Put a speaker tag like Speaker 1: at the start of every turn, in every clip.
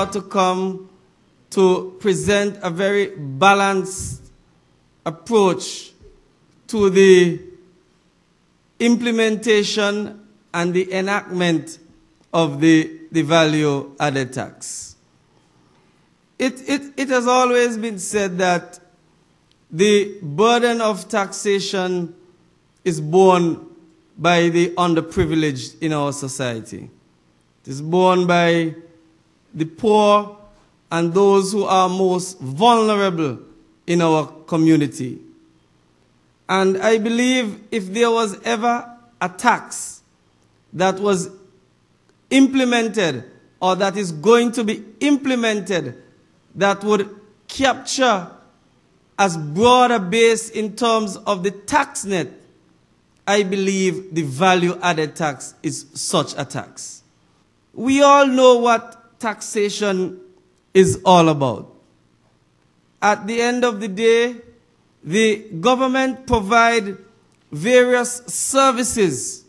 Speaker 1: sought to come to present a very balanced approach to the implementation and the enactment of the value added tax. It has always been said that the burden of taxation is borne by the underprivileged in our society. It is borne by the poor and those who are most vulnerable in our community. And I believe if there was ever a tax that was implemented or that is going to be implemented that would capture as broad a base in terms of the tax net, I believe the value-added tax is such a tax. We all know what taxation is all about. At the end of the day, the government provides various services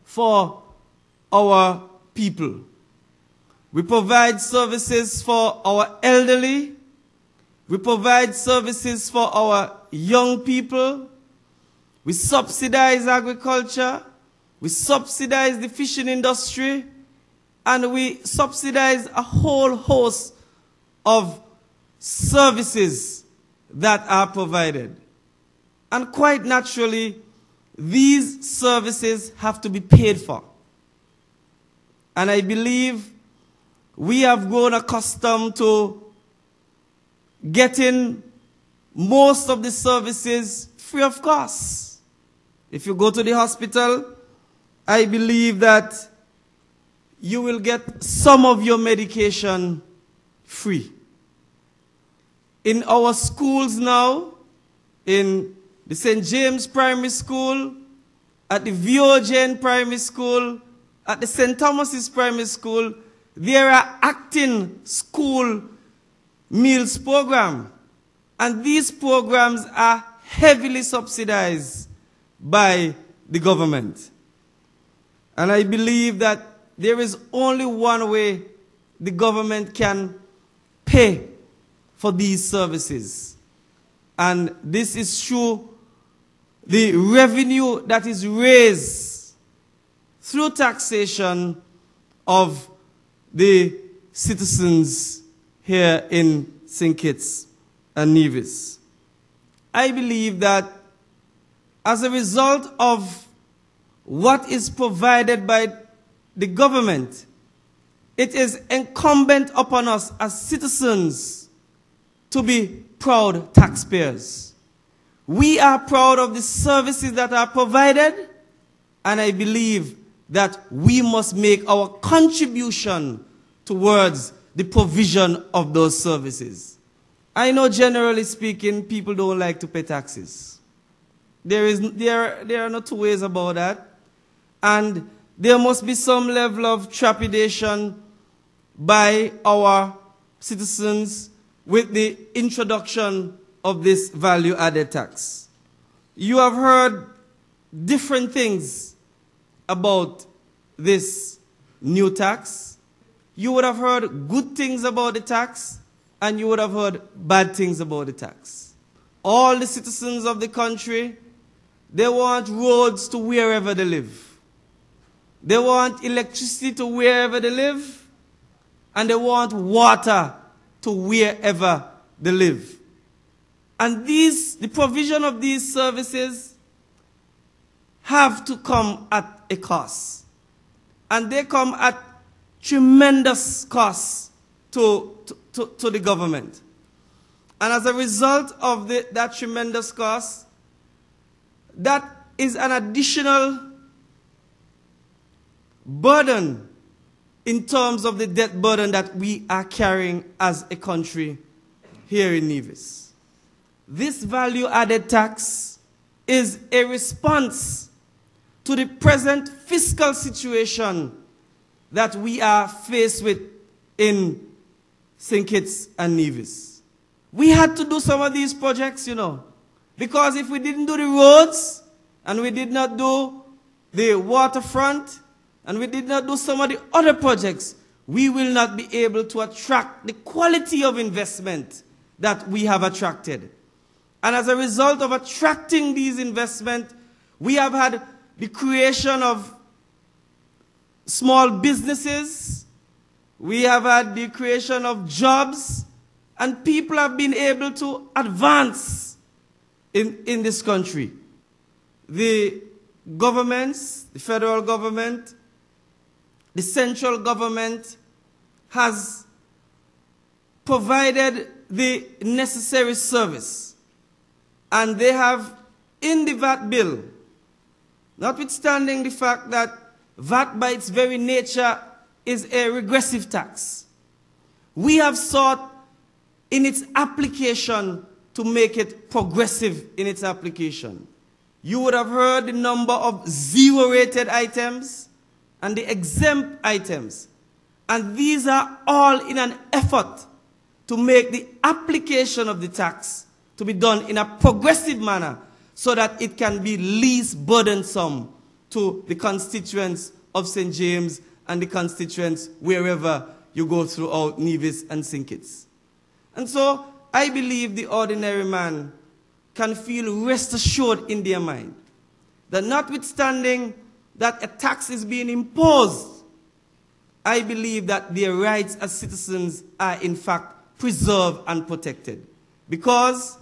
Speaker 1: for our people. We provide services for our elderly. We provide services for our young people. We subsidize agriculture. We subsidize the fishing industry. And we subsidize a whole host of services that are provided. And quite naturally, these services have to be paid for. And I believe we have grown accustomed to getting most of the services free of cost. If you go to the hospital, I believe that you will get some of your medication free. In our schools now, in the St. James Primary School, at the VOJN Primary School, at the St. Thomas's Primary School, there are acting school meals program. And these programs are heavily subsidized by the government. And I believe that there is only one way the government can pay for these services. And this is through the revenue that is raised through taxation of the citizens here in St. Kitts and Nevis. I believe that as a result of what is provided by the government, it is incumbent upon us as citizens to be proud taxpayers. We are proud of the services that are provided, and I believe that we must make our contribution towards the provision of those services. I know generally speaking, people don't like to pay taxes. There are no two ways about that. And there must be some level of trepidation by our citizens with the introduction of this value-added tax. You have heard different things about this new tax. You would have heard good things about the tax, and you would have heard bad things about the tax. All the citizens of the country, they want roads to wherever they live. They want electricity to wherever they live, and they want water to wherever they live. And the provision of these services have to come at a cost. And they come at tremendous cost to the government. And as a result of that tremendous cost, that is an additional burden in terms of the debt burden that we are carrying as a country here in Nevis. This value-added tax is a response to the present fiscal situation that we are faced with in St. Kitts and Nevis. We had to do some of these projects, you know, because if we didn't do the roads, and we did not do the waterfront, and we did not do some of the other projects, we will not be able to attract the quality of investment that we have attracted. And as a result of attracting these investments, we have had the creation of small businesses, we have had the creation of jobs, and people have been able to advance in this country. The governments, the federal government, the central government has provided the necessary service. And they have, in the VAT bill, notwithstanding the fact that VAT by its very nature is a regressive tax, we have sought in its application to make it progressive in its application. You would have heard the number of zero-rated items and the exempt items. And these are all in an effort to make the application of the tax to be done in a progressive manner so that it can be least burdensome to the constituents of St. James and the constituents wherever you go throughout Nevis and St. Kitts. And so I believe the ordinary man can feel rest assured in their mind that notwithstanding that a tax is being imposed, I believe that their rights as citizens are in fact preserved and protected, because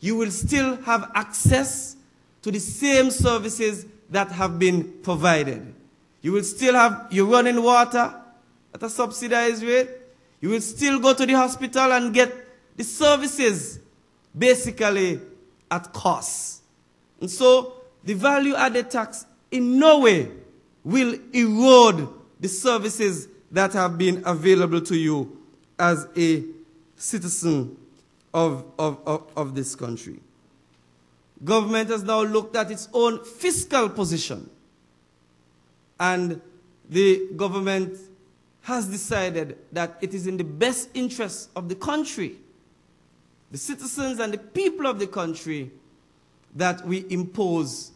Speaker 1: you will still have access to the same services that have been provided. You will still have your running water at a subsidized rate. You will still go to the hospital and get the services basically at cost. And so the value-added tax in no way will erode the services that have been available to you as a citizen of this country. Government has now looked at its own fiscal position, and the government has decided that it is in the best interest of the country, the citizens and the people of the country, that we impose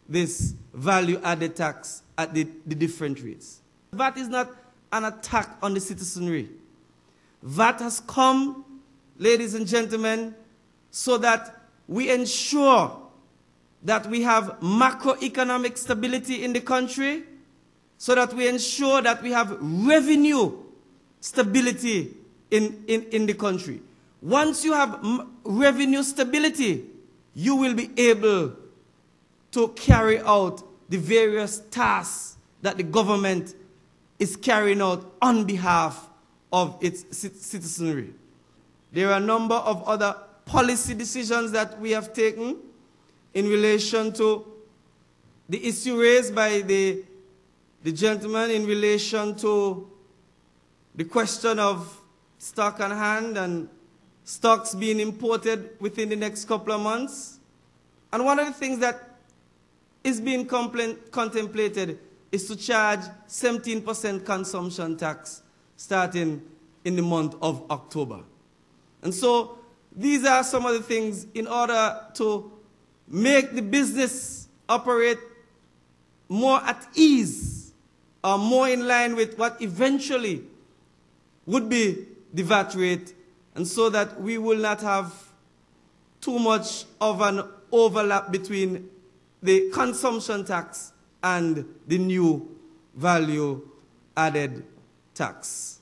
Speaker 1: this value-added tax at the different rates. VAT is not an attack on the citizenry. VAT has come, ladies and gentlemen, so that we ensure that we have macroeconomic stability in the country, so that we ensure that we have revenue stability in the country. Once you have revenue stability, you will be able to carry out the various tasks that the government is carrying out on behalf of its citizenry. There are a number of other policy decisions that we have taken in relation to the issue raised by the gentleman in relation to the question of stock on hand and stocks being imported within the next couple of months. And one of the things that is being contemplated is to charge 17% consumption tax starting in the month of October. And so these are some of the things in order to make the business operate more at ease, or more in line with what eventually would be the VAT rate, and so that we will not have too much of an overlap between the consumption tax and the new value-added tax.